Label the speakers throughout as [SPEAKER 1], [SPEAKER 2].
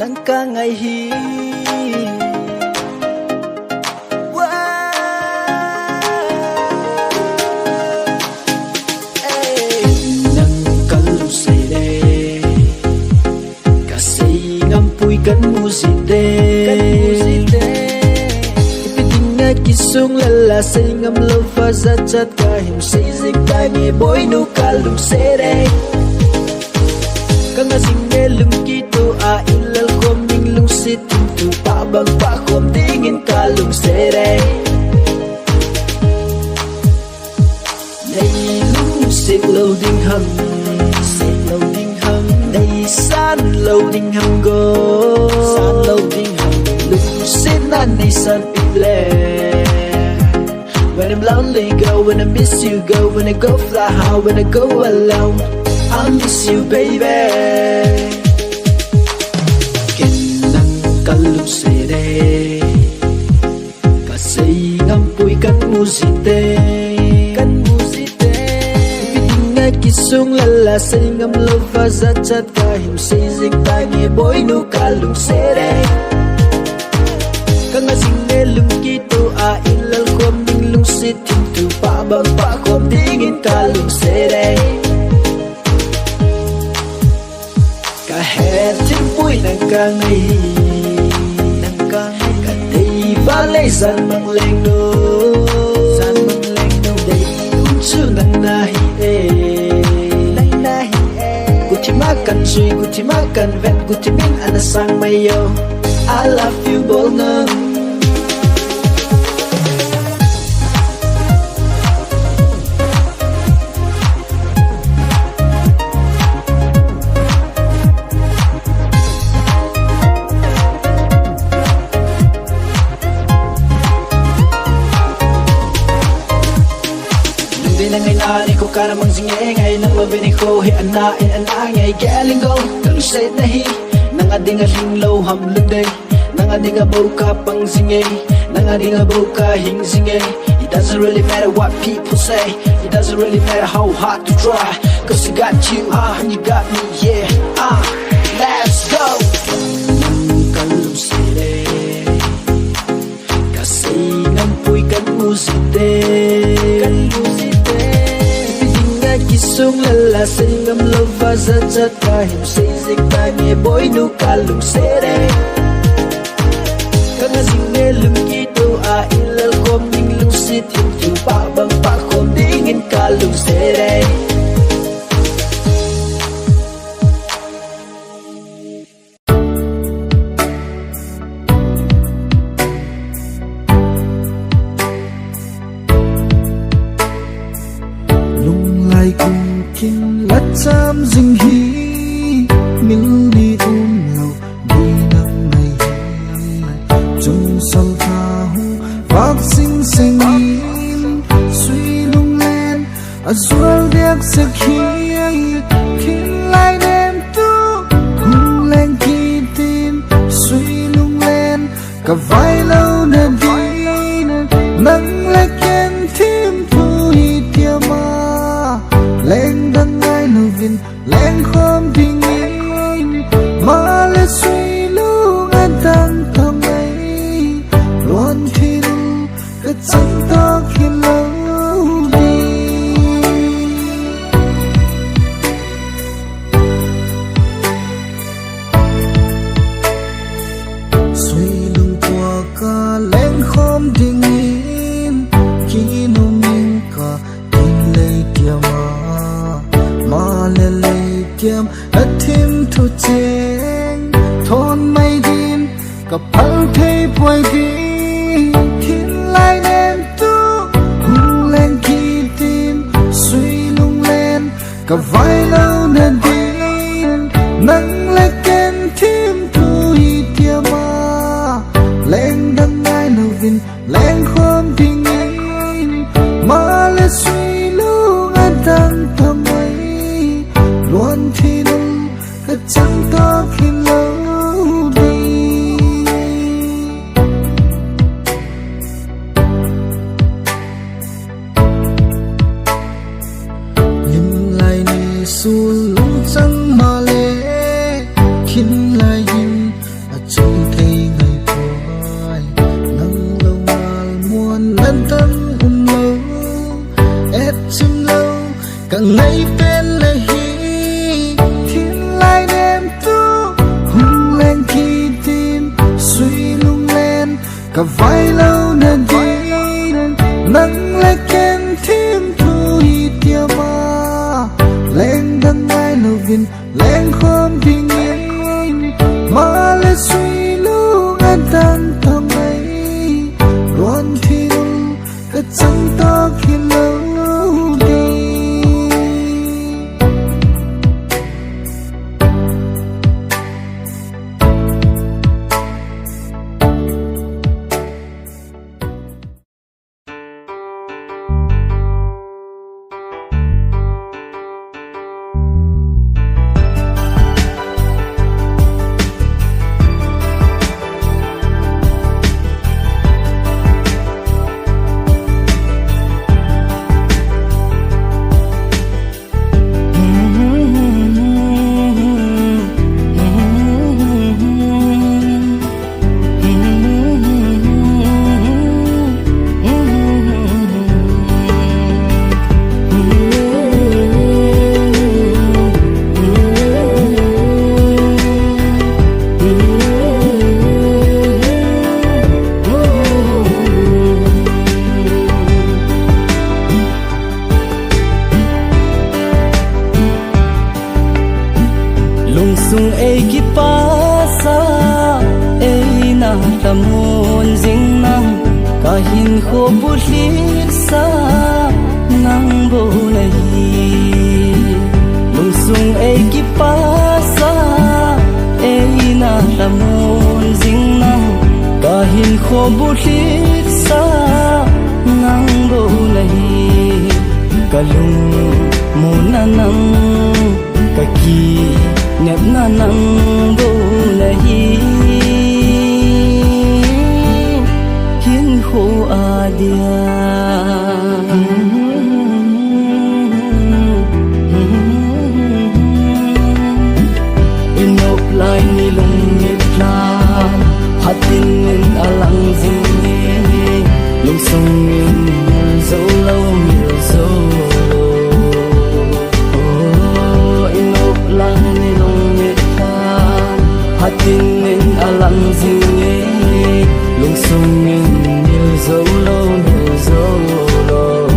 [SPEAKER 1] nang ka ngai hi nang kan lu say de ka say ngam pui kan mu si de kisung lala say ngam lo fa za chat ka him say zik ta nge boy nu ka lum se de ka nga sing nge lum ki to a ilal khom ning lung sit tu pa bang pa khom ding in ka lum se de nay lung sit lo ding hum nay san lo ding hum go san lo ding hum lung sit na nay san ple. When I'm lonely, go. When I miss you, go. When I go fly high, when I go alone, I miss you, baby. Kailan ka lusere, kasi ngam pui kan musite. Piting nga kisung lala, say ngam lova za chat ka him say zing tangi boy nu ka lusere. Kang asing nelum kito a ilal kom ding lung sit tu pa bang pa kom ding in ka lung sere ka het tim pui nang ka ngai ka dei va le san mang leng no dei un chu nang na hi e guti makan sui guti makan vet guti min anasang mayo I love you bol ngang Nang ko ka namang singay ngay nang mabini ko hi ana ngay galing go kalusay na hi nang ading aling low ham lunday nang ading abaw ka pang singay nang ading abaw ka hing singay. It doesn't really matter what people say, it doesn't really matter how hard to try, cause I got you and you got me, yeah. Let's go. Nang kalusay kasi nang puy kan musite kisung lala say ngam lova za chat ka him say zik ta nge boy nu ka lum sere ka nga sing nge lum kito a ilal kom ning lung sit him tu pa bang pa kom ding in ka lum sere
[SPEAKER 2] cham dinh hi mình đi lâu đi nắng ngày chung sông tha hu vác sinh sinh suy lung lên ở suối đẹp sắc hiên thiên lai đêm tu hung lên khi tin suy lung lên cả vai lâu nên đi nắng lại kén thêm vui tiêu mà lên đằng vin lên khom ding in mà lệ suy lu an tang thang ấy luôn thiên cái chân ta khiến lâu đi suy lung qua cả lên khom ding in khi nó mình cả tin lấy tiêu mà lệ tiêm ở thêm thu chén thôn mây đêm gặp phăng thế quay đi thiên lai đêm tu hung lên khi tim suy lung lên cả vai lâu nên đi nắng lại kén thêm thu hi tiêm mà lên đằng ai lâu vin lên khom tình in mà lệ suy lung an tang thầm luôn thì đâu cái chẳng có khi lâu đi nhưng lại đi su lũ chẳng mà lệ khiến lại hình tâm lâu ép chim lâu cả ngày bên là hi thiên lai đêm tu hung lên khi tim suy lung lên cả vai lâu nên đi nắng lại ken thêm thôi tia ma lên đằng mai lâu vin lên khom bình yên mà lại suy lu ngàn tan thầm ấy luôn thì đâu cái chẳng ta khi lâu đi
[SPEAKER 3] sung ei ki pasa ei na tamun jing nang ka hin kho bu hlit sa nang bo nahi lung sung ei ki pasa ei na tamun jing nang ka hin kho bu hlit sa nang bo nahi kalung muna nang ka ki nhấp na nang vô nahi hiên khô a dia inop lai ni lung ni plan hatin in alang zing lung sung in zo lâu nhiều zo hatin in alang zinge lung sung in nhiều dấu lâu nhiều dấu lâu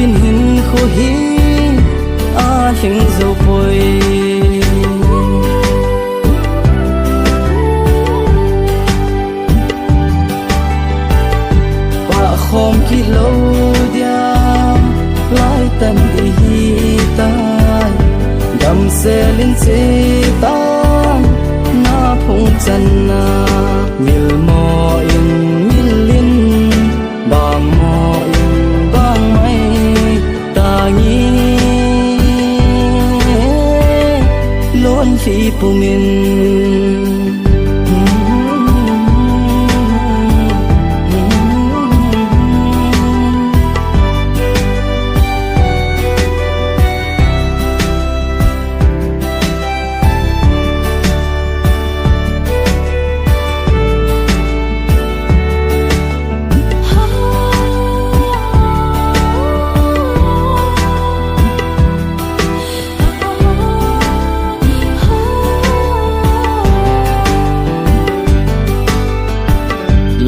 [SPEAKER 3] vin hin kho hi a hing zo poi pa khom ki lo dia lai tan di hi tai dam se lin se tan na phung chan na mil mo in mil lin ba mo in bang mai lon phi pu min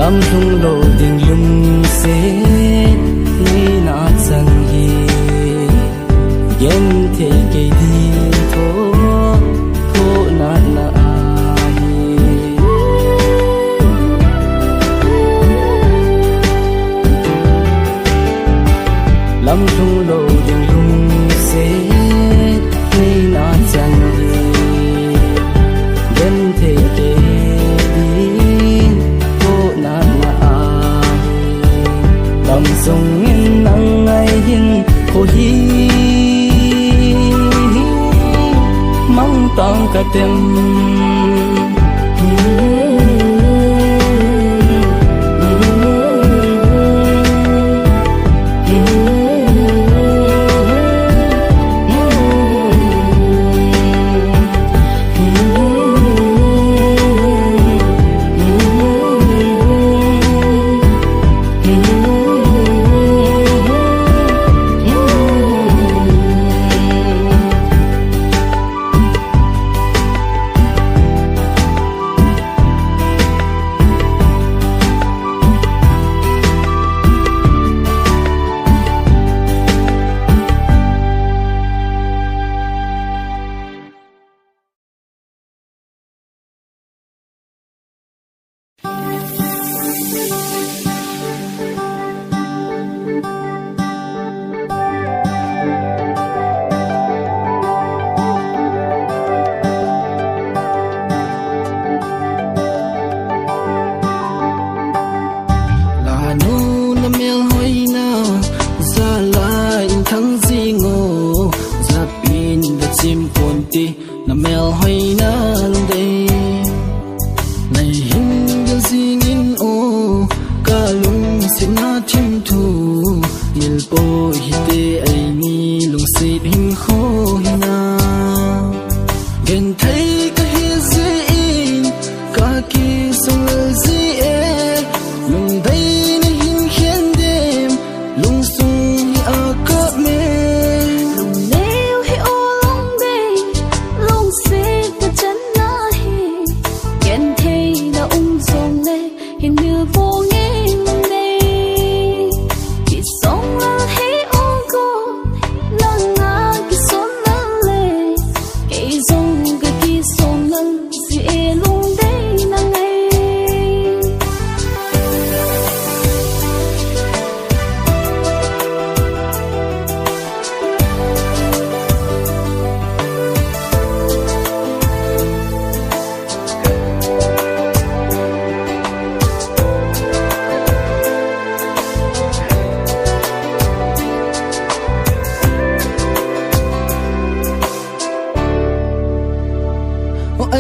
[SPEAKER 3] lam thung lo ding lung se ni na chan hi gen the ke di tho tho na na ai lam thung lo ding lung se ni na chan hi gen the ke tem na mel hoi na lung day nay hin gel singin o kalung sina thim thu il po hite ai ni lung sit hin kho hina gen thai ka hi zi in ka ki sung zi e lung day na hin khen dem lung sung hi a ka me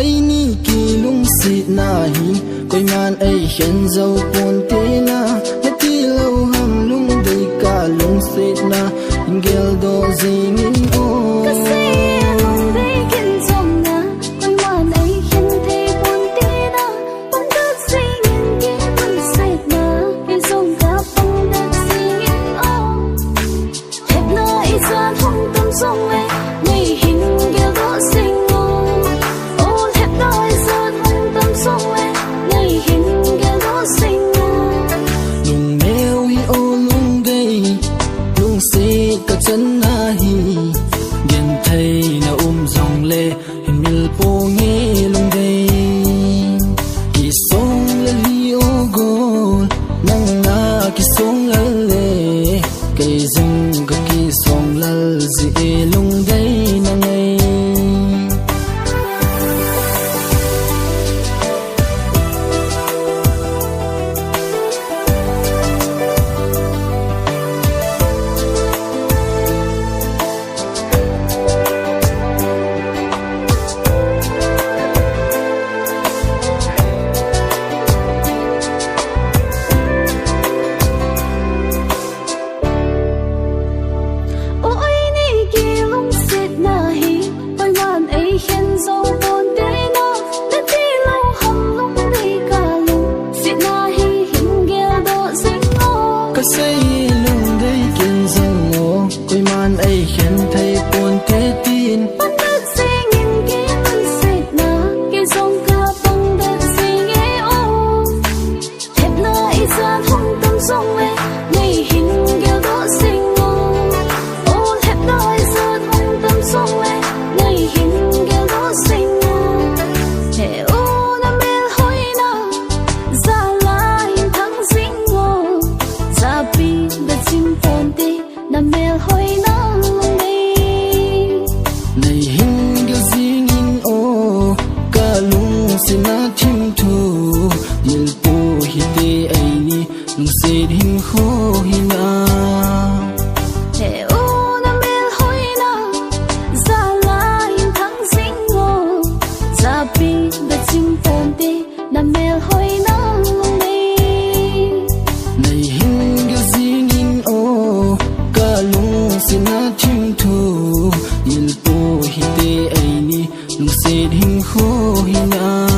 [SPEAKER 3] ai ni ki lung sit na hi koi man ai hian zo pon te na na ti lo ham lung dei ka lung sit na ingel do zing in o
[SPEAKER 4] ka se lung dei kin zong na koi man ai hian te pon te na pon ka zing in ki lung sit na ki zong ka pon ka zing in o hep na i zan hong tâm zong we nei hin gel do sing
[SPEAKER 3] lung neo hi o lung dei lung se ka chan na hi
[SPEAKER 4] đã chim tàn tê nằm mèo hôi nắng đi
[SPEAKER 3] này hình cái gì nhìn ô cả lũ xin na chim thu il po hi te ai ni lung se hình khô hi na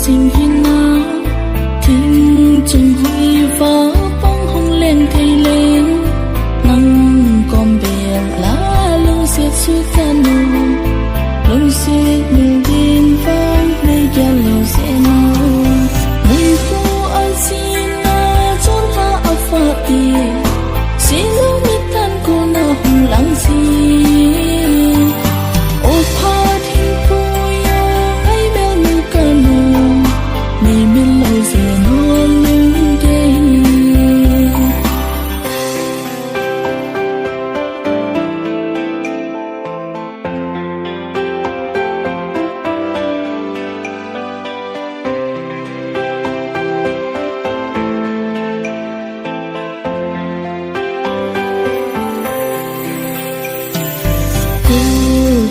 [SPEAKER 4] xin hiên na thiên trần huy phá bóng hồng lên thay lên nắng còn bè lá lông xiết suốt ca nụ lông xiết đường đêm vang nơi gia lầu sẽ nâu mùi phố anh xin na trốn ta ấp phá tiền xin lâu nhất tan cô na hồng lắng xin ô pha thiên cô yo ấy béo nu ca nụ mây bên lối rẽ nó lưng đêm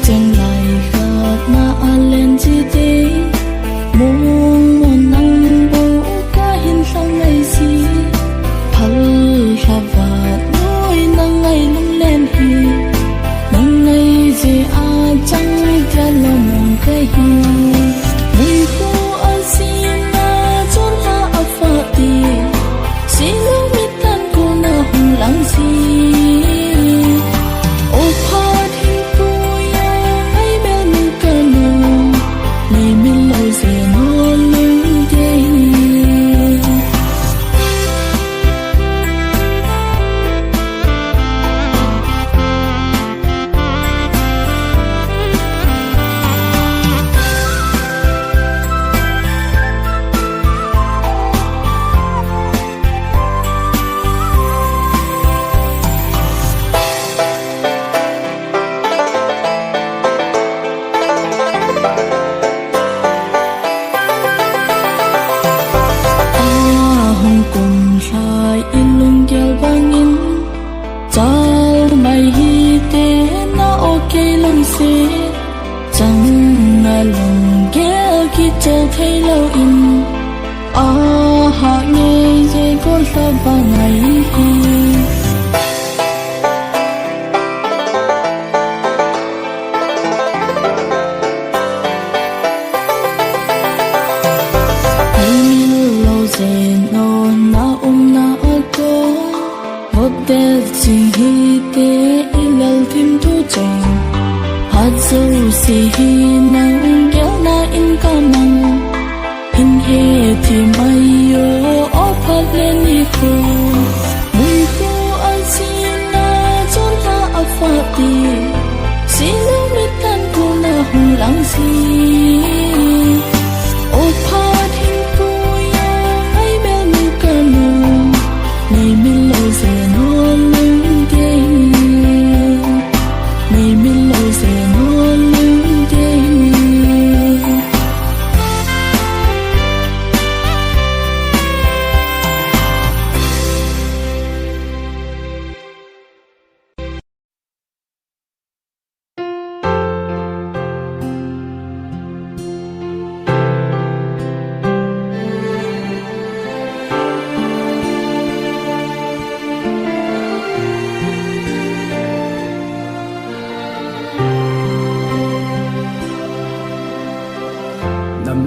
[SPEAKER 4] chẳng lại khát na lên chi tế muốn muốn nắng bố cả hình sang ngày gì phật là vạt nỗi nắng ngày lung lên hi nắng ngày gì chẳng ra lòng mong cái hi mùi phố anh xin na trốn la ấp phật tiền xin lâu biết tan cô na hùng lắng gì ô pha thiên cô yo ấy béo nu ca nụ mây bên lối rẽ nó lưng đêm hồng cùng sai ilung gel bangin chal mai hi te na ok lung se chẳng na lung gel ki chal thay lâu in ha nghe dây con sa ba ngày hi chỉ hi te ilal tim tu chang hat zo si hi nang gel na in kamang in he ti mai yo o phat le ni ko mui ko an sin na chon ta a fa ti sin lo mi tan ko na hung lang si o pha tin ko yo ai bel nu ka nu mây bên lối rẽ nó lưng đêm mây bên lối rẽ nó lưng đêm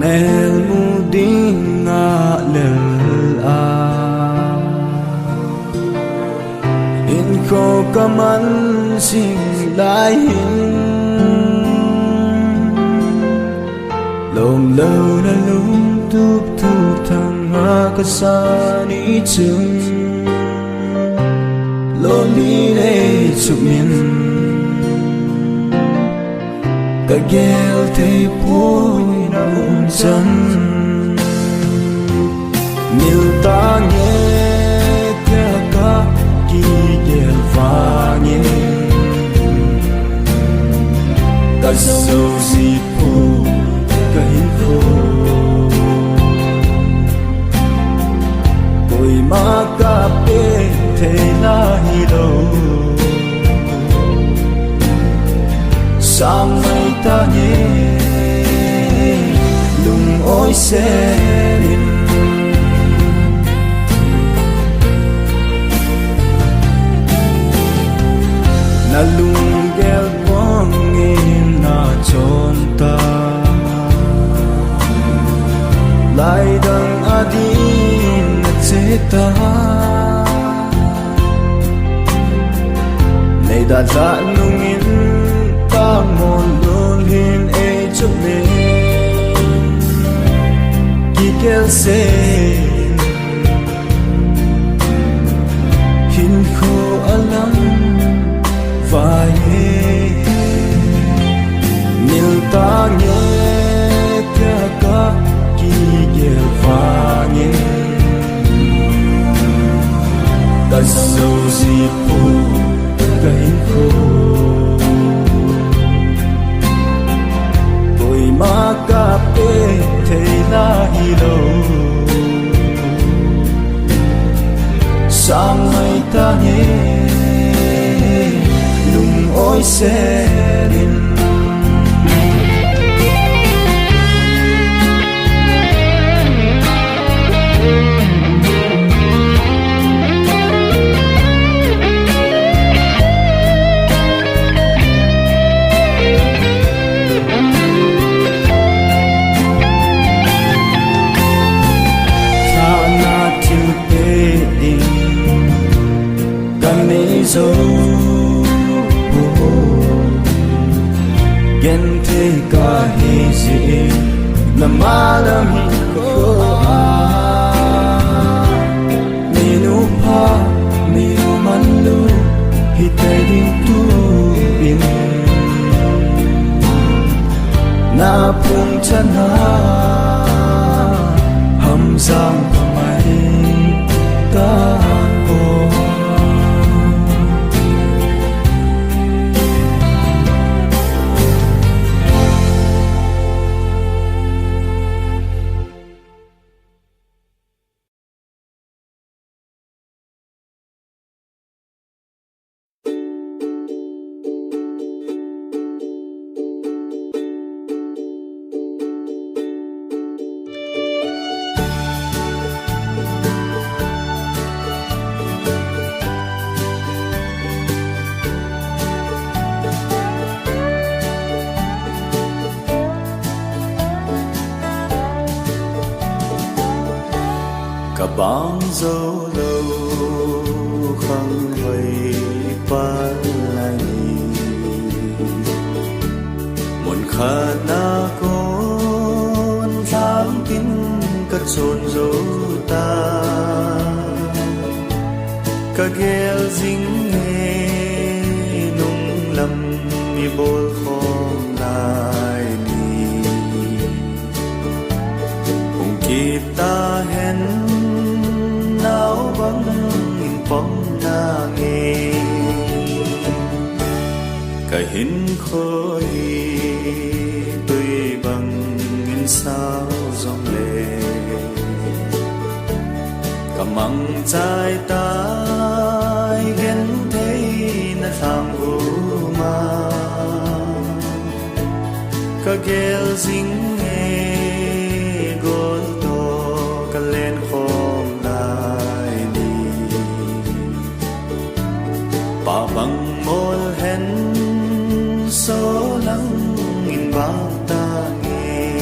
[SPEAKER 2] mel muding nga lel in ko kaman sing lai hin lom lâu na lung tup thu thang ha kasani chung lo mi le chumin ka gel te poi na chan mil ta nghe tia ka ki gel vangin ka so si pu ka hin ko koi ma ka pe te na hi lo sang mai ta nghe lung oi se in na lung gel quang in na chon ta lai dang adin na che ta nei da za nung in ta mon lun hin e chu me ki kel se hin kho alam vai nil ta nghe tia ka ki gel vangin ta so si pu ka hin kho koi ma ka pe te na hi lo sang mai ta nghe lung oi se in zo gen te ka hi si na malam ko a ni nu pa ni nu man lu hi te ding tu in na pung chan ha ham sang mai ta ko bang zo lâu khăng vây pa lai ni mon kha na con tham tin ka chon zo ta ka gel jing nghe nung lam mi bol khom lai ni ong kita hen nào băng in phong na nghe cả hin khơi tươi bằng in sao dòng lệ cả măng trái tai ghen thấy na thang vô ma cả gel ding nghe gol to cả lên khom pa bang mol hen so lang in bao ta nghe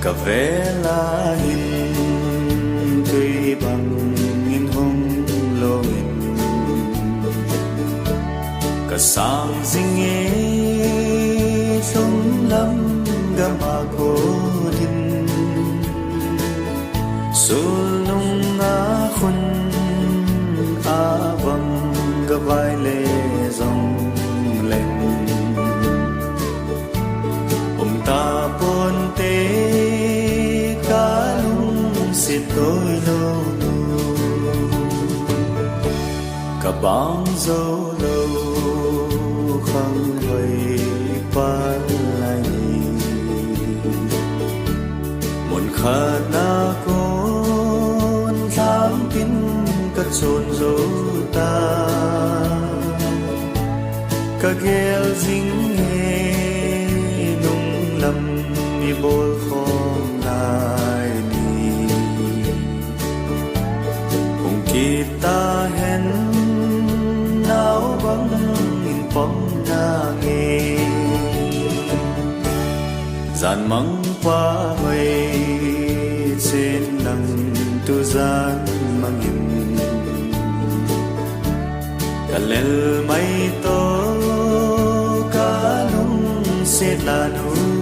[SPEAKER 2] cả vẻ là hình tuy bằng in hông lô hình cả sang dinh nghe trong lắm gam mà cô đình sul nung ngã khun a vang gà vai lê dòng lên ta pon te ka lung si tôi lâu cả bóng dấu lâu không hơi pan lại một khát na con tham tin cất chôn dấu ta cả ghel dính lầm đi bồi không lại đi cùng kita hẹn nào vắng in bóng na nghe dàn măng qua hơi trên nắng tu gian mang hình cả lel mây to cả nung sẽ là nụ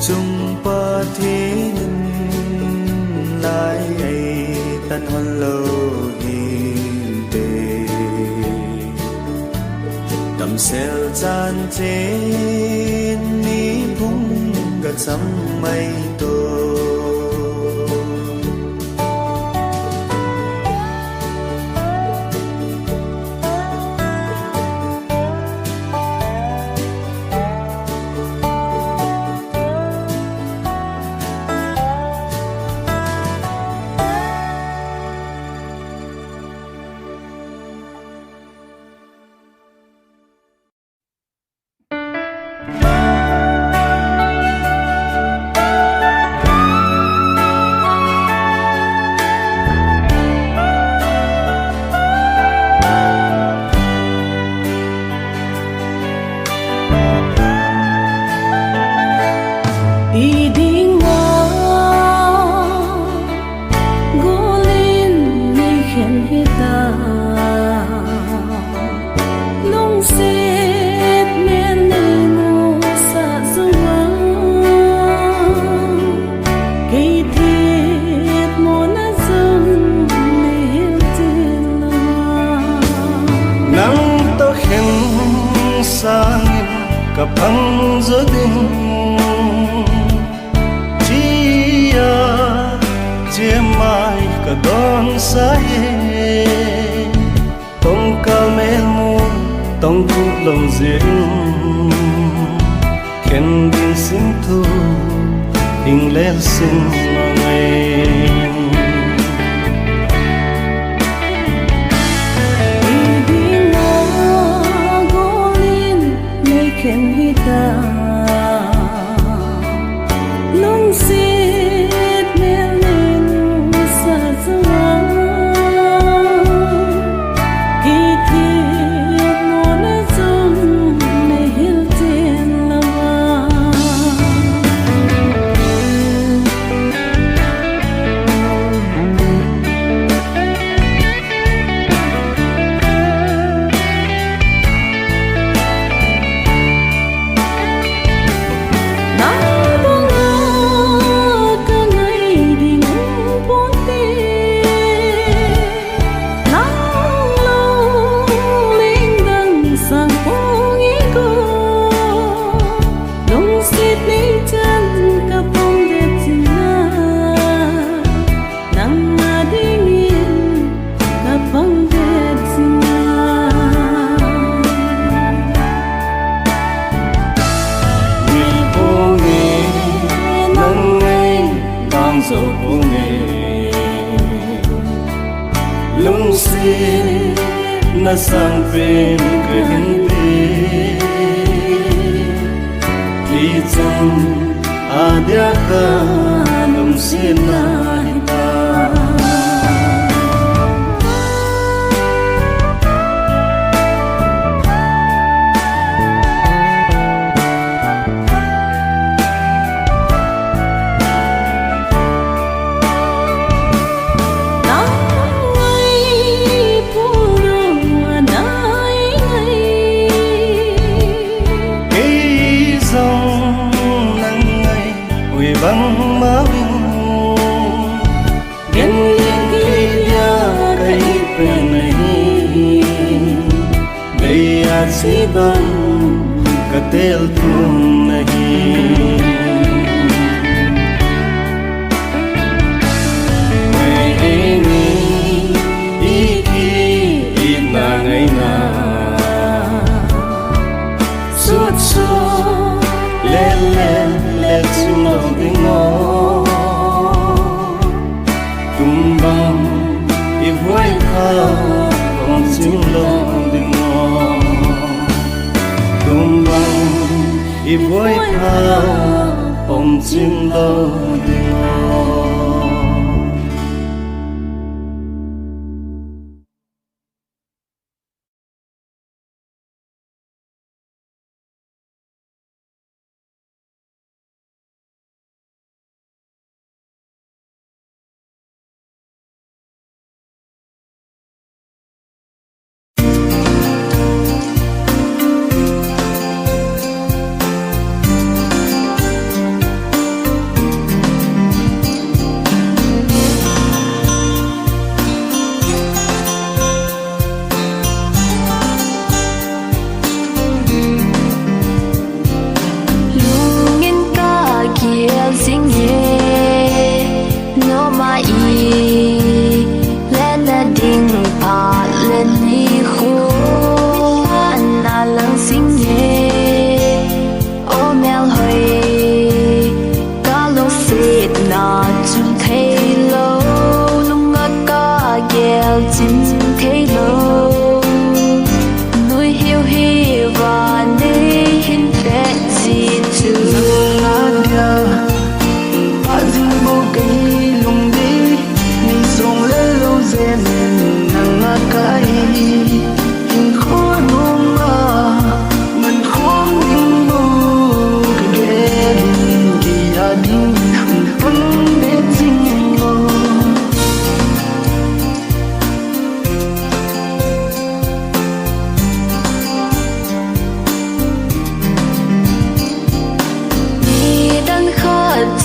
[SPEAKER 2] chung pa thế nhân lại ai tan hoan lâu hin tê đầm sel chan trên ní phung gật sắm mây tô
[SPEAKER 3] cặp thăng giữa đình chia chia mai cả đón say tông ca mê mu tông thu lòng riêng khen din sinh thu hình lên sinh ngày khen hita nung sit mel nen sa zwa ki thi mon zum ne hil ten lama lung si na sang pen khen pe li chang adia ka lung si na ta băng má vinh gen yên kia cái bên này bây giờ chỉ bằng cái tel thun này let you know the more tumbang if we come on to know the more tumbang if we come on to know the more.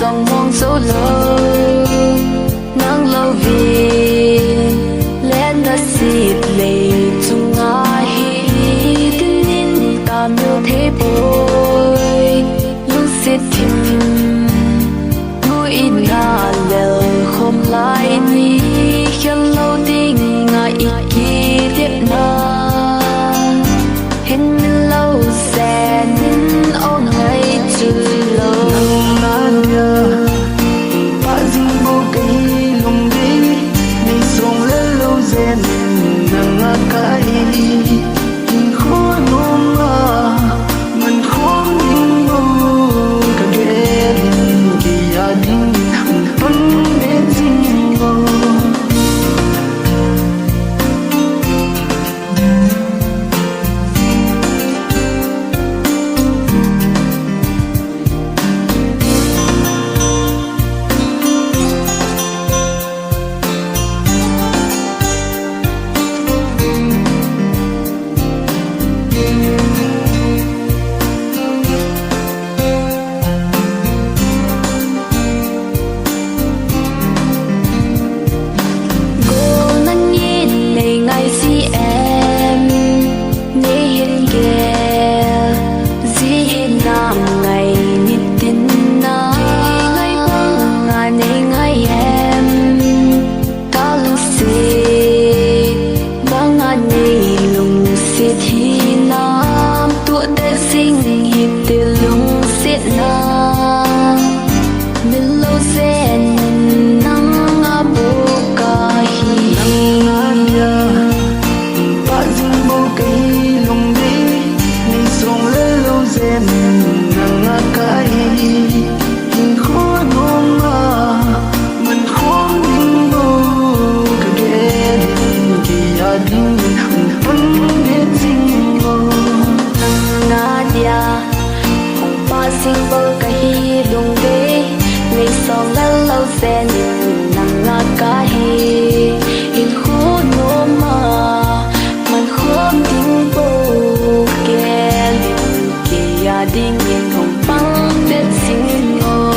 [SPEAKER 4] dòng mong dấu lâu nắng lâu vì lên đã xịt lệ chung ai tin nhìn ta miêu thế bôi lúc xịt thìm nuôi na lờ không lại ni khi lâu tình ngại kỳ tiếp na hình lâu xe nên ôn ngày trừ lâu ding in hồng băng đến xin ngô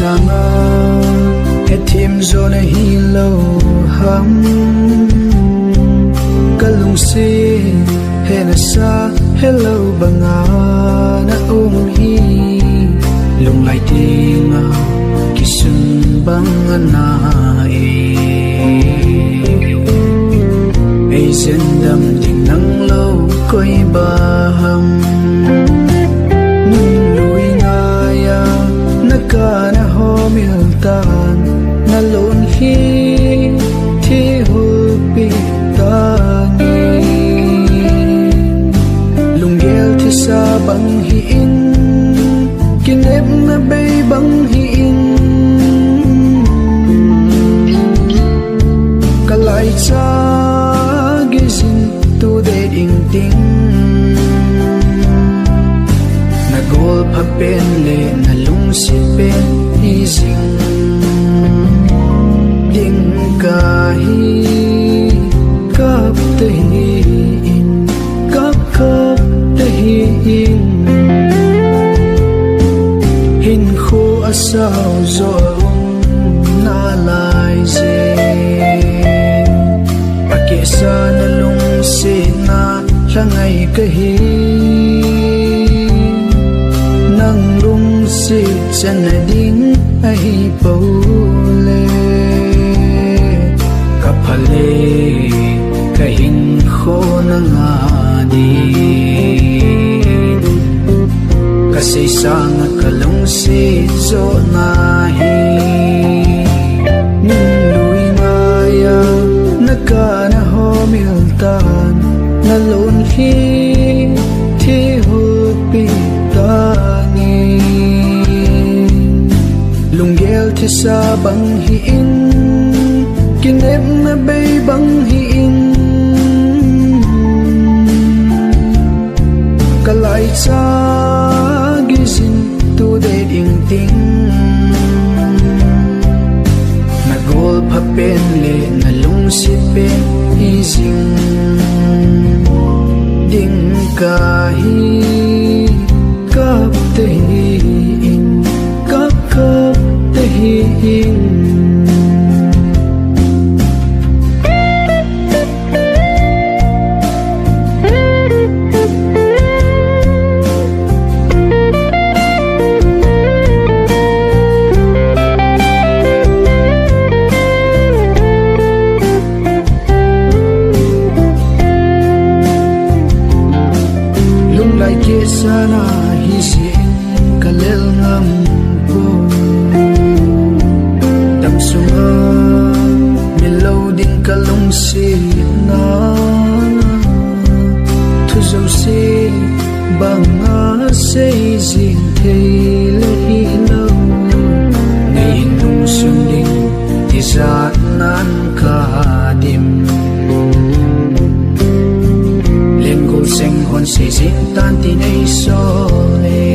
[SPEAKER 2] sanga he thim zo na hi lo ham kalung se he na sa hello banga na hi lung lai tinga kisun banga na e zendam ding nang lo koi ba ham lui nga ya nakana homil tan na lon hi thi hu pi tani lunggel thi sa bang hi in kinep na bay bang hi in kalai cha gizin tu de ding ding na gol pha pen le na lung si pen hi sing ding ka hi kap te hi in kap te hi in hin khu asao zo na lai ze sa na lung se na hlangai ka hi nang lung se chan na ding a hi po le ka phale ka hin kho na nga di ka se sang ka lung se zo na hi lui nga ya na homil tan na lon hi thi hu pi tani lunggel thi sa bang hi in kinep na bay bang hi in kalai cha gizin tu de ding ding na gol pha pen le na lung si pen hi sing ding ka hi kap te hi in kap te hi in sana hi sin kalel ngam ko tam sunga meloding kalung si na thu zo se banga se zin thei le hi lo nei nung sum ding ti zat nan ka dim seng hon se zin tan ti nei so le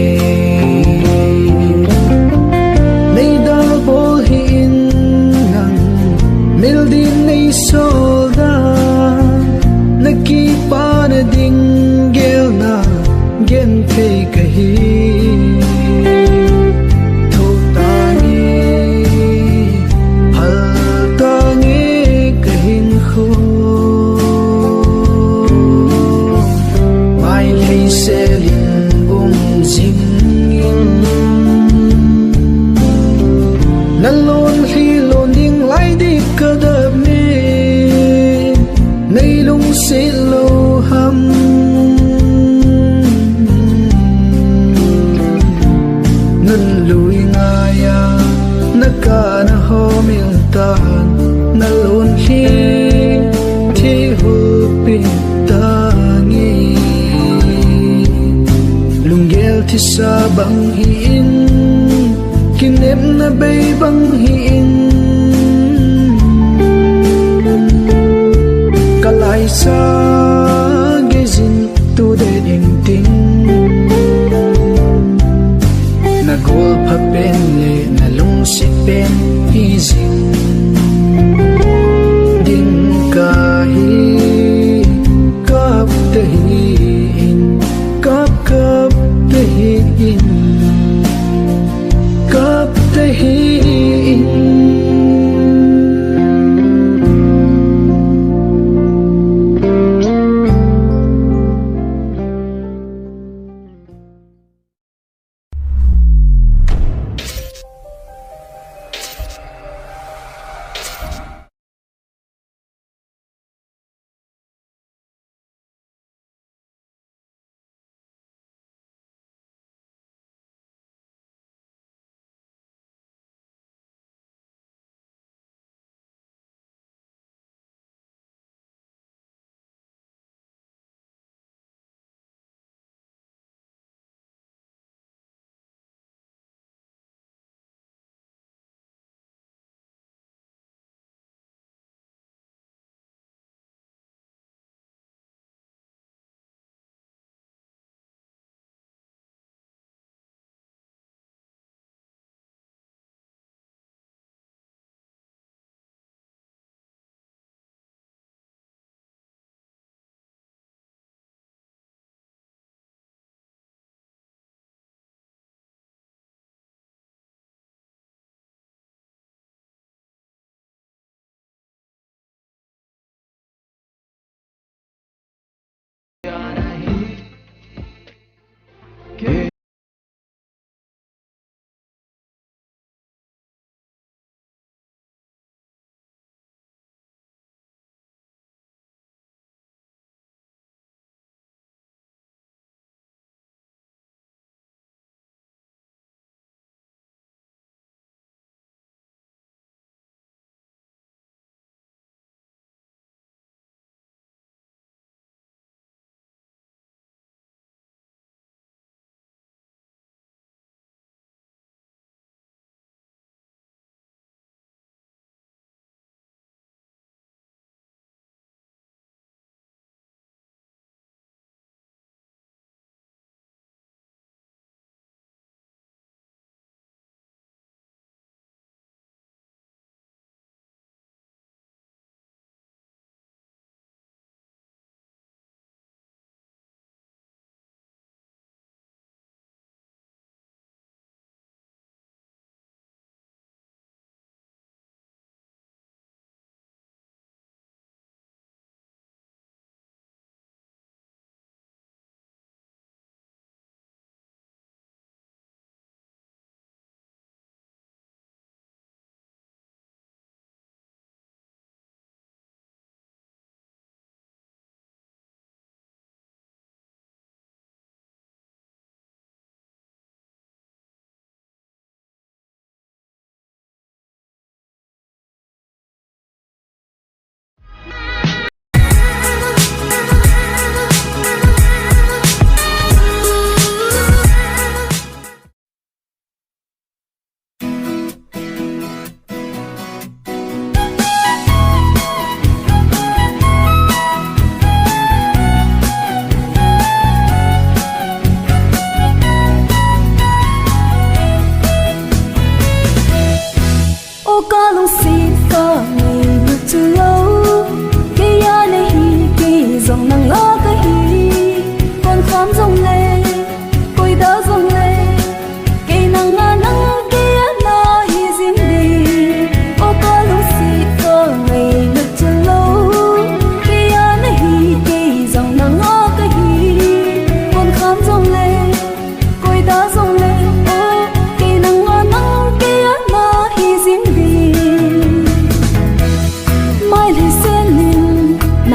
[SPEAKER 2] nei da bol hi in nang mil din nei so da na ki pa na ding gel na gen the ka hi tho ta ni hal ta nge ka hin kho selin jing na lon hi lon ding lai di ka da me nei lung se lo ham nan lui nga ya na ka na homil tan na lon hi thi hu pi tani lunggel thi sa bang hi in kinep na bay bang hi in kalai sa gizin tu de ding ding na gol pha pen le na lung si pen hi zing ding ka hi kap te hi in kap te hi in kap te hi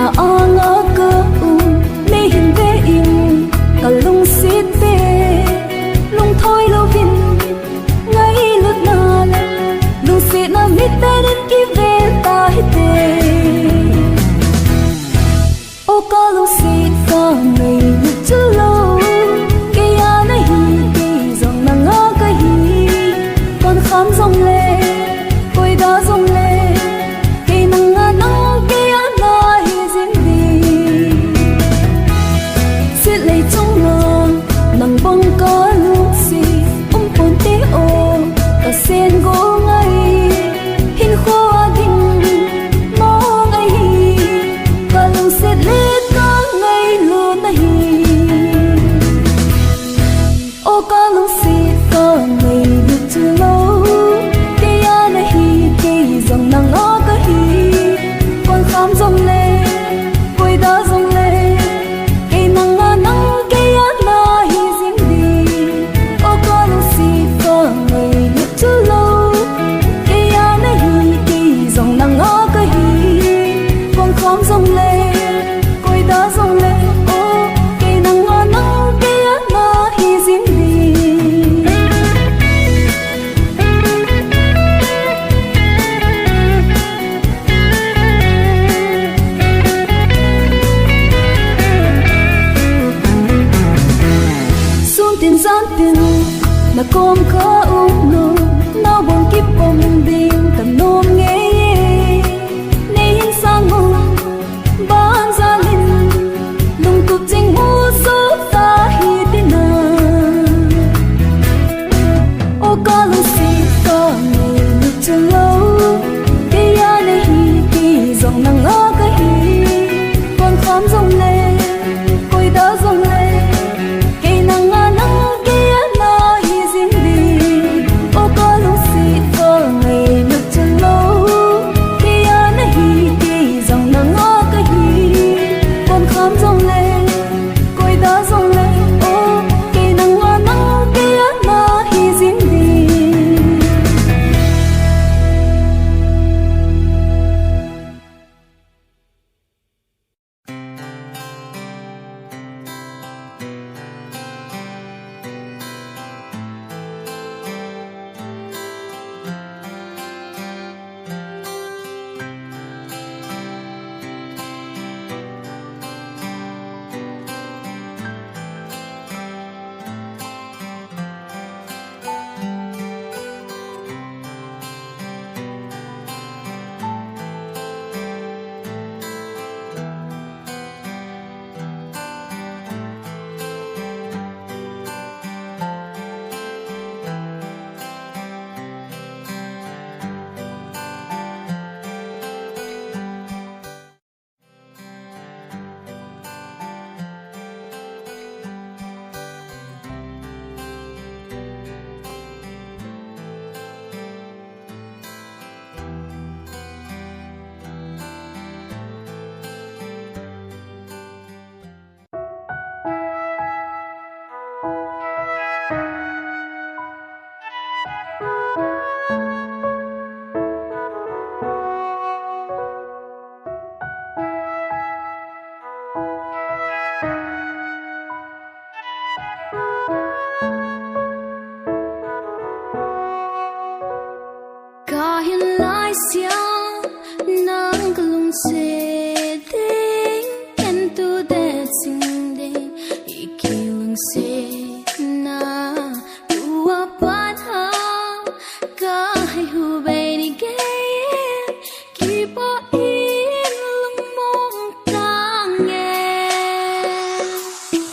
[SPEAKER 4] na anga ke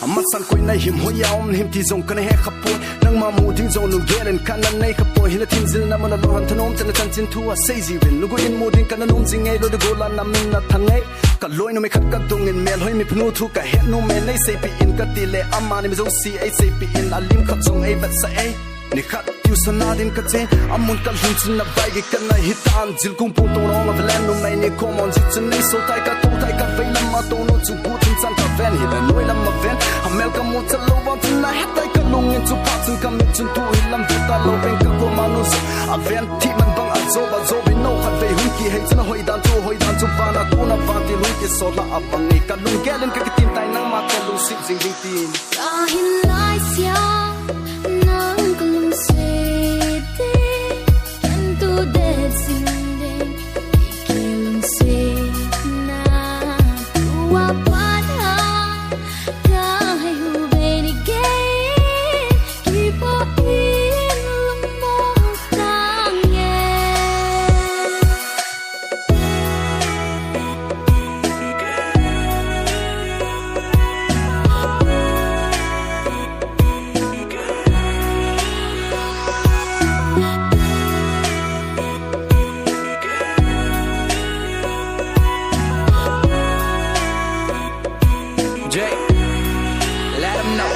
[SPEAKER 5] amat san koi nai him ho yaom him ti zong kan he khapoi nang ma mu ting zong nu gelen kan nan nei khapoi hila tin zil na mana lo han thanom tan chan chin thu a sei ji ven lu go in mu ding kan num jing ei lo de go la nam min na thangai ka loi no me khat ka dong in mel hoi mi phnu thu ka he no me nei sei pi in ka ti le amma ni zo si ei sei pi in alim khat zong ei vat sa ei ni khat tu sanadin ka che amun kal hun chin na vai ge kan na hitan jil kum pu to rong of land no mai ni common jit chin nei so tai ka vai lam ma to no chu pu tin chan ka ven hi la noi lam ma ven amel ka mo cha lo wa tin na het tai ka long in chu pa chin kam min chin tu hi lam ta lo ven ka ko manus a ven ti man bang a zo bi no khat ve hun ki he chin hoi dan chu pa na ku na pa ti lu ki so la a bang ni ka lung gelen ka tin tai nang ma ka lung sip jing ding tin
[SPEAKER 4] Kahin lai sia nang kalung se te kan tu de sing de kilung se na tua pada ka hai hu be ni ge ki po in lung mo tang ye
[SPEAKER 3] Jay, let them know.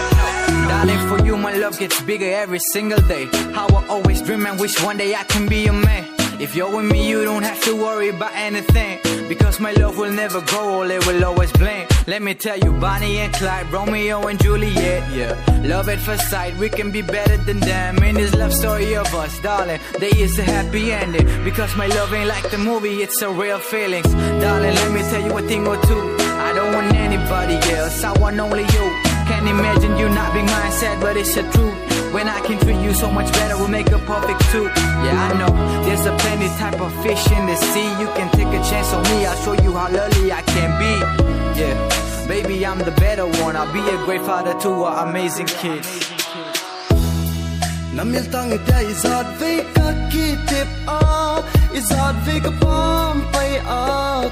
[SPEAKER 3] Darling, for you my love gets bigger every single day. How I always dream and wish one day I can be your man. If you're with me, you don't have to worry about anything, because my love will never grow old, it will always blink. Let me tell you, Bonnie and Clyde, Romeo and Juliet, yeah. Love at first sight, we can be better than them. In this love story of us, darling, there is a happy ending, because my love ain't like the movie, it's a real feelings. Darling, let me tell you a thing or two. I don't want anybody else, I want only you. Can't imagine you not being mine, sad, but it's the truth. When I can treat you so much better, we'll make a perfect two. Yeah, I know, there's a plenty type of fish in the sea. You can take a chance on me, I'll show you how lovely I can be. Yeah, baby, I'm the better one. I'll be a great father to our amazing kids.
[SPEAKER 5] namil tang ita izat ve ka ki tip a izat ve ka pam pai a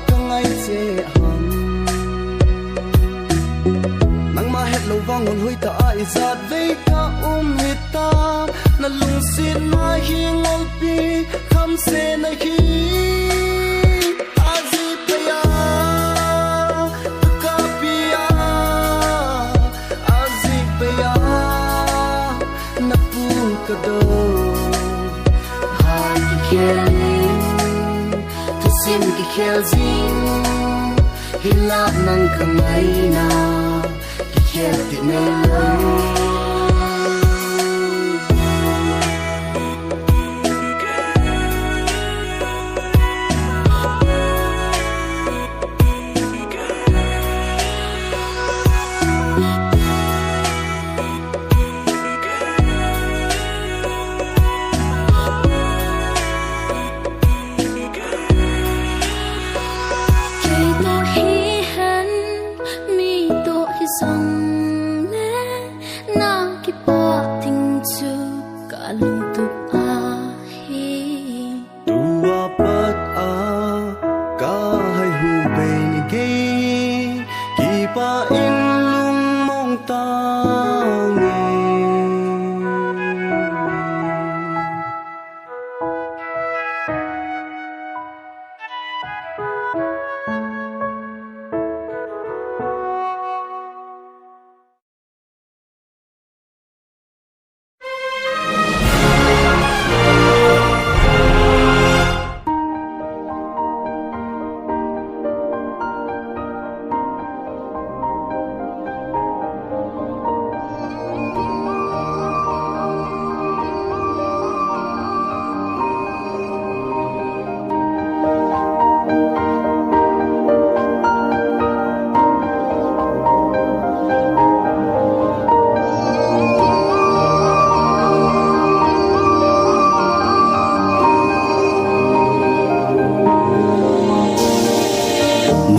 [SPEAKER 5] kangai che ham nang ma het lo wangun hui ta a izat ve ka hita na lung sin na hi ngol pi kham se na hi azi paya ka pia azi paya na pun ka do
[SPEAKER 4] hai ki kheling tu sim ki khel zing
[SPEAKER 5] hila nang kangai na ki khel ti na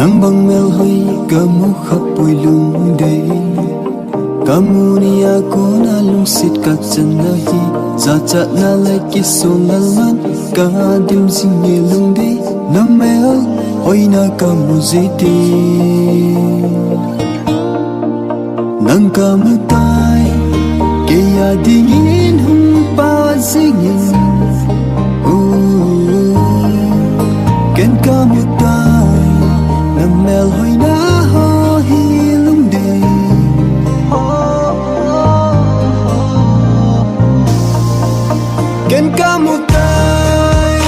[SPEAKER 2] nang bang mel hoi kamu khapoi lung de kamu ni aku na lung sit ka chen na hi za cha na lai ki so nal man ka dim sing ye lung de na mel hoi na kamu ziti nang kamutai kaya dingin humpa singin ken kamutai namel hoy na ho hilung day ken kamutai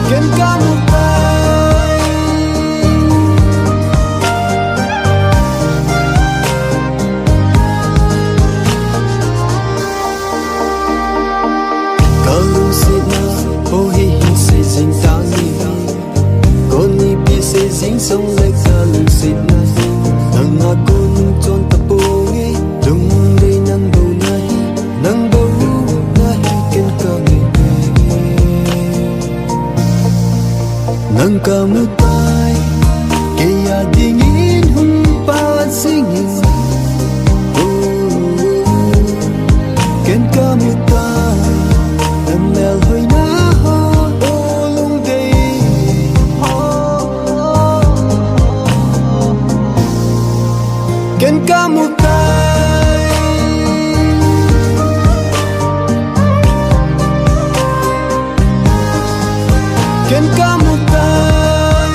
[SPEAKER 2] ken kamutai kalung sina ho hi hi se jing tang ni kon ni pi se jing song lai kalung sina nang nga kun chon ta po nge lung dei nang do na hi ken ka nge nang ka mu tai kaya dingin hum pa singin ken ka mu tai namel hoy na ho lung dei ken ka mu tai ken ka mu tai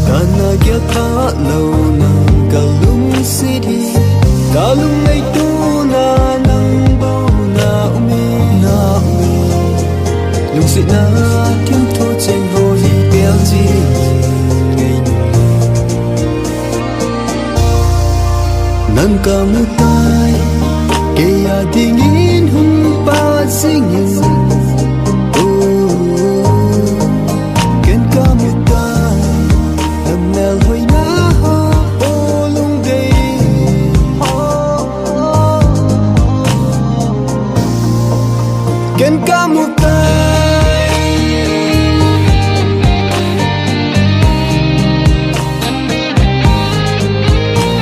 [SPEAKER 2] kana gya tha lo nang kalung city kalung ai tu na nang bao na umi lung sit na kim thu chen ho hi bel ji ngai nang ka mu tai kaya dingin hum pa singin ken ka mu tai namel hoy na ho lung dei ken ka mu tai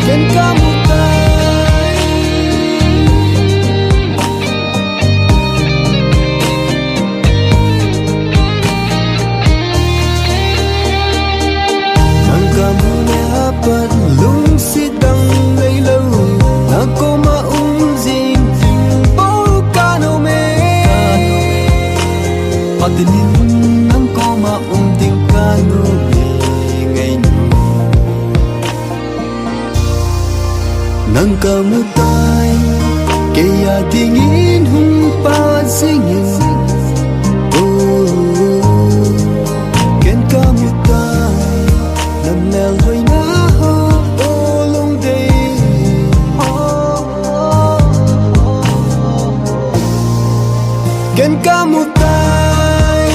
[SPEAKER 2] ken ka mu tai nang ka mu ne pat lung si dang lei lo na ko ma jing bo ka no me patinin nang ko ma ding ka no me ngai nu nang ka mu tai kaya dingin hum pa singin ken ka mu tai namel hoy na ho lung dei ken ka mu tai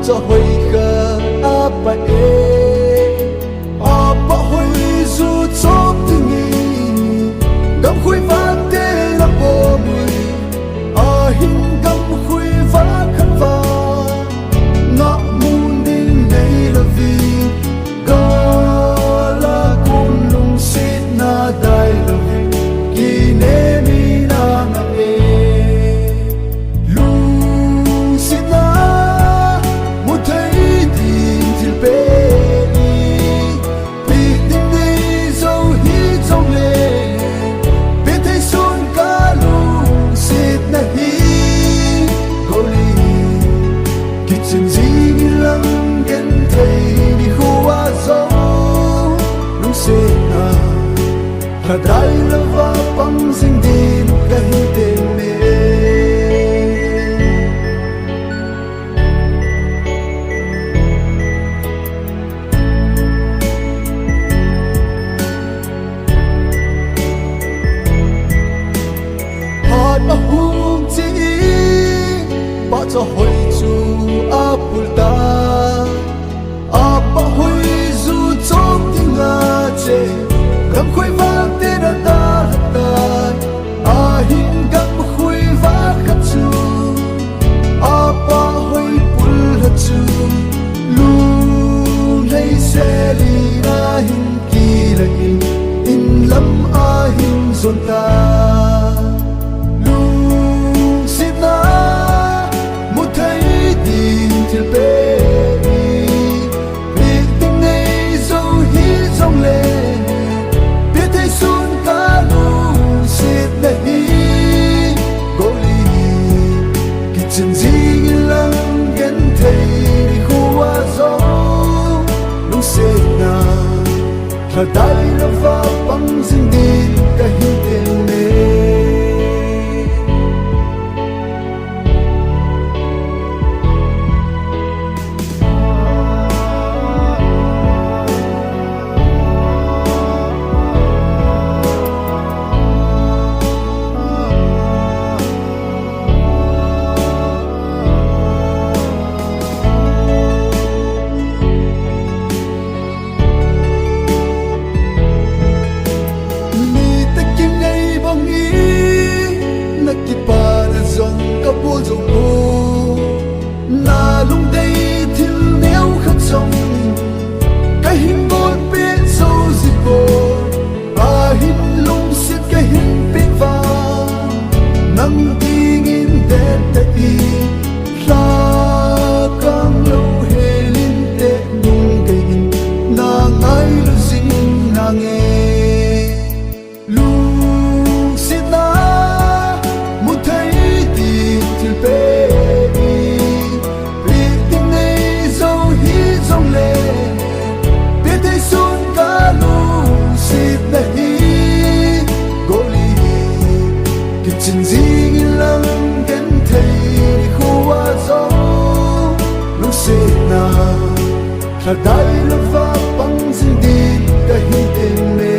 [SPEAKER 2] cho hoi khờ apa apa hoi zu chok tingi gam khui va te la bo mui a hin gam khui va khan va na mun ding nei la vi ga la kun lung sit na dai la vi ki ne mi na na e lung sit na mu thai din til pe ni pi ding nei zo hi zong le pe thai sun ka lung sit na hi go li kitchen zing lang gen thai ni huwa zo lung sit na ta dai la va pang sing din ka hi te me hạt a hum chi ba cho hoi chu a pul ta a ba hoi zu chok tinga che gam khoi va te na ta ta a hin gam khoi va khat chu a ba hoi pul ha chu lu lei se li na hin ki la in lam a hin zon ta lung sit na mu thai din til pe bi ting nei zo hi zong le bi thai sun ka lung sit na hi go li kitchen zing lang gen thai ni huwa zo lung sit na ta dai la va pang sing din ka hi te me mi ta kim nei bang i na ki pa na zong ka pu zo pu na lung dei thil neu khat song ka hin bot pe so zi ko a hin lung sit ka hin pe va nang ding in te te i la kang lo he lin te nung ke in na ngai lu sing na nge lung sit na mu thai din til pe bi ting nei zo hi zong le bi thai sun ka lung sit na hi go li kitchen zing lang gen thai ni huwa zo lung sit na ta dai la va pang sing din ka hi te me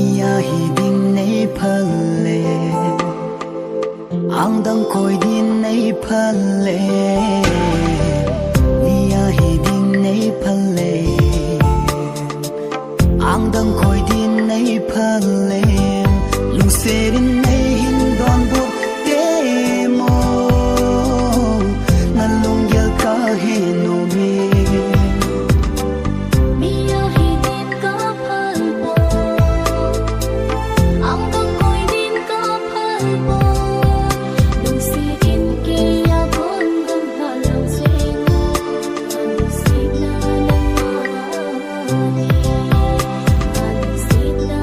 [SPEAKER 3] Mia hi ding nei phale ang dang koi din nei phale Mia hi ding nei phale ang dang koi din nei phale lung serin nei hin don bu te mo na lung yel ka he no me
[SPEAKER 4] Mia hi din ka phal po ang dang koi din ka phal po lung si in ke ya kon dang halang sing ang si na ang si na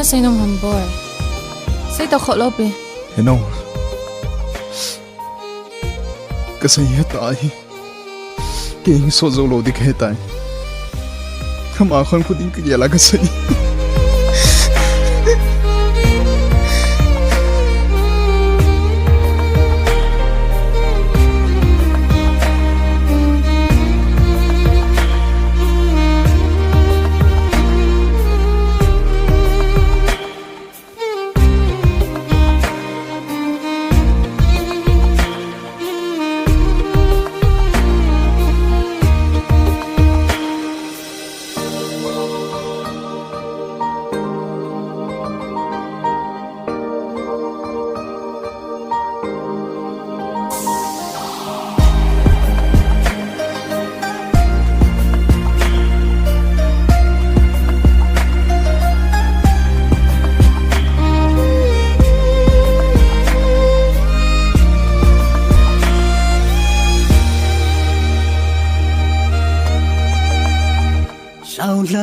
[SPEAKER 6] Say nung hambor. Say to kholo pe.
[SPEAKER 2] Heno Kasaya tayo Kaya so zolo di kaya tayo Kamakon ko din kaya laga sa'yo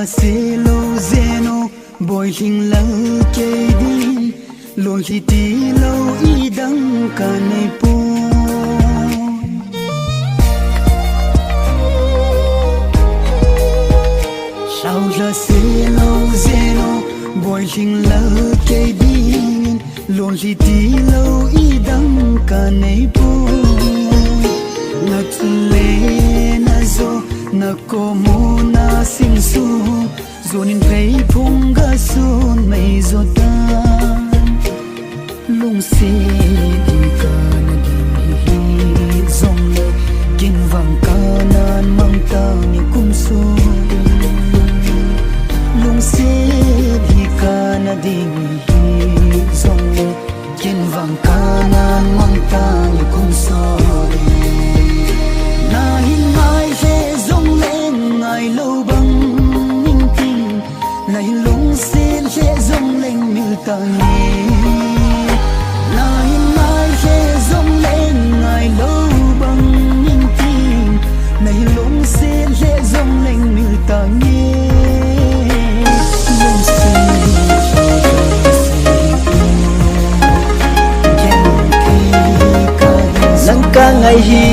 [SPEAKER 3] la se lo zeno boy hing la ke di lo hi ti lo I dang ka nei po sao la se lo zeno boy hing la ke di lo hi ti lo I dang ka nei po na tle na zo na komo na sing su zonin pei phung ga sun mai zo ta lung si di ka na di zong le kin vang ka nan mang ta ni kum su lung si di ka na di zong le kin vang ka nan mang ta ni kum su na hin mai he zong le ngai lo bang ning ting na hin lung sin he zong le mil ta ni na hin mai he zong le ngai lo bang ning ting na hin lung sin he zong le mil ta ni lung sin
[SPEAKER 1] nắng ca ngày hi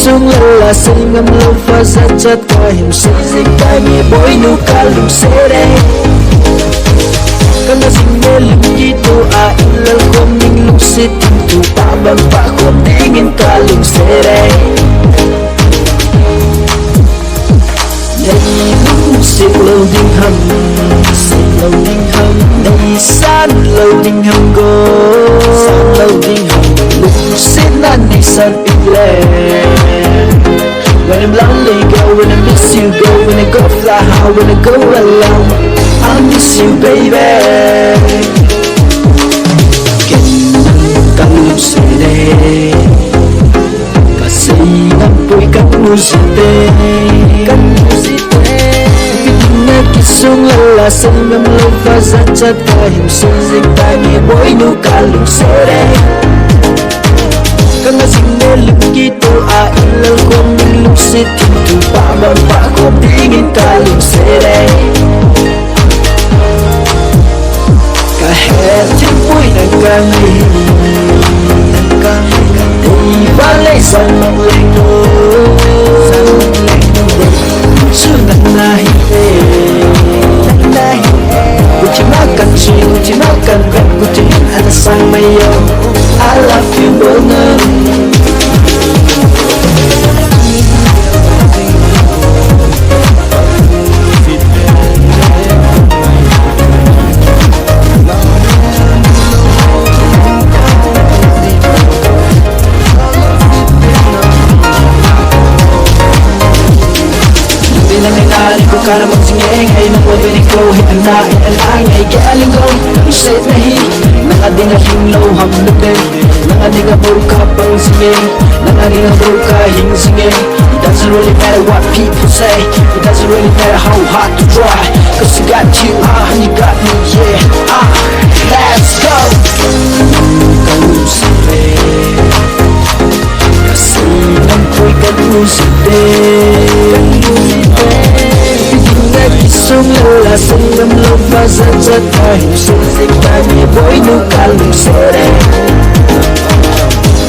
[SPEAKER 1] sung la say ngam lâu pha ra chát qua hiểm say dịch tai nghe bối nu ca lung xe đây kana sing me lim yi tu a ilal khom ning lung se tim tu pa bang pa khom ding in ka lung se đây đây lung se lâu ding hầm se lâu ding hầm đây san lâu ding hầm go san lâu ding hầm lung se nan đi san ile. When I'm lonely, go. When I miss you, go. When I go fly high, when I go alone, I miss you, baby. Cả lúc say đây, cả say năm cuối cả music đây, cả music đây. Cái kia sung la say ngâm lâu pha ra chát cả hiểm say dịch tai nghe bối nu cả lúc say đây. Kana sing me lim ki tu a ilal khom ning lung se tim tu pa ban pa khom ding in ka lung se đây ka he tim pui nang ka ngai đi va lấy sang mang lên no su nang na hi ku chi ma kan chi ku chi ma kan kan ku chi ana sang mai yo I love you both. Cara magsinge ngay nang wabini ko Hianain ang ngay galing ko Isa'y nahi Nang ading aking low hamlutay Nang ading abor ka pang singe Nang ading abor ka hing singe It doesn't really matter what people say It doesn't really matter how hard to try Cause I got you, and you got me, yeah Let's go Kalusite Kasi nang ko'y kalusite sung la say ngâm lâu pha ra chát qua hiểm say dịch tai nghe bối nu ca lung xe đây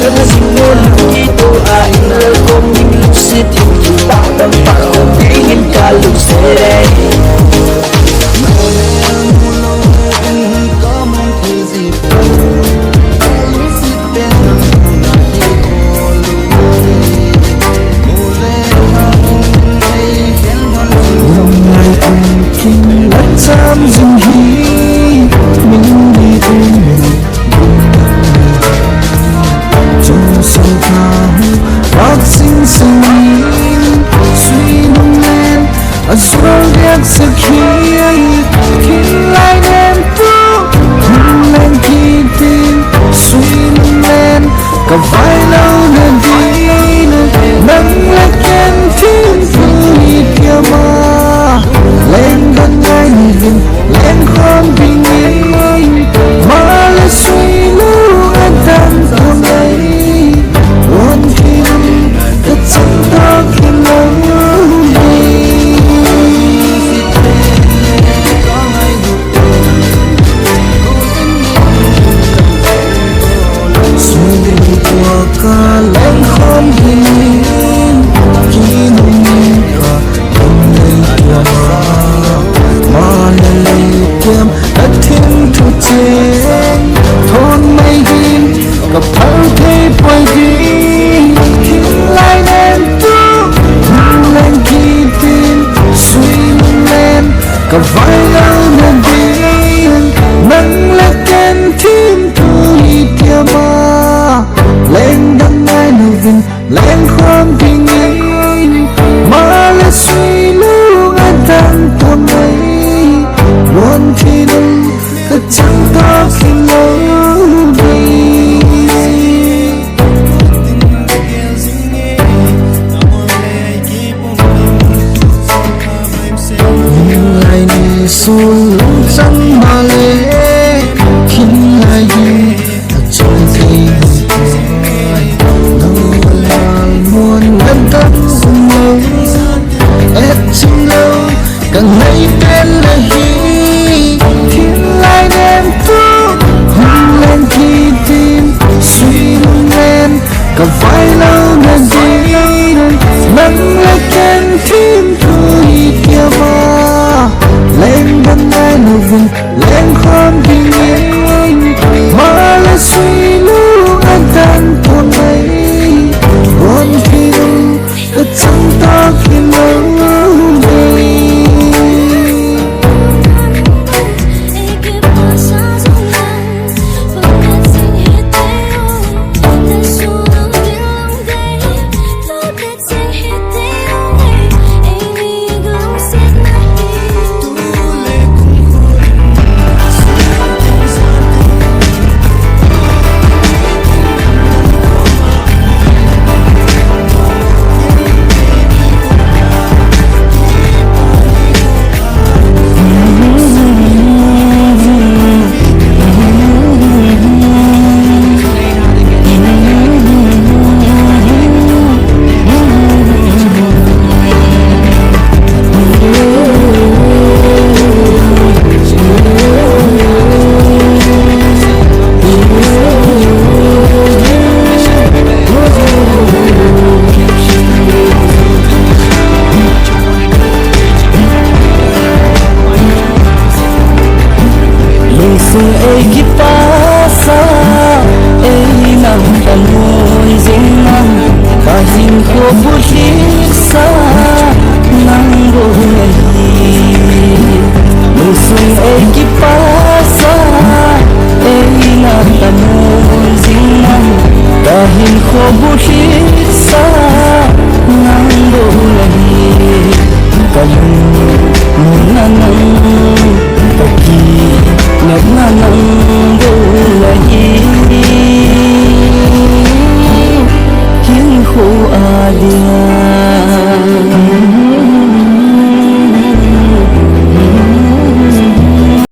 [SPEAKER 1] kana sing me lim ki tu a ilal khom ning lung se tim tu pa bang pa khom ding in ka lung xe đây
[SPEAKER 2] Chăm dừng hi mình đi tìm trong sâu thẳm bác sinh sinh suy nông lên ở sau ghét sự khi lại đêm tu lên khi tim suy nông lên cả vai lâu nên đi nâng lên khen sul chân mà lệ khiến ai đi trôi thì đâu là muôn lần tâm cùng lâu ép chừng lâu càng ngày tên là hi thiên lai đêm tu hôn lên khi tim suy lung lên cả vai lâu ngàn gì nắng lại kèm thêm thôi kia mà lên bên ai nụ vùng lên khom bình yên mà là suy lưu anh tan buồn ấy buồn khi đâu đã chẳng ta khi lâu đây.
[SPEAKER 3] Ai ki pasa ai nang tanoi jing nang kahin ko bulik sa nang bohai musung ai ki pasa ai nang tanoi jing nang kahin ko bulik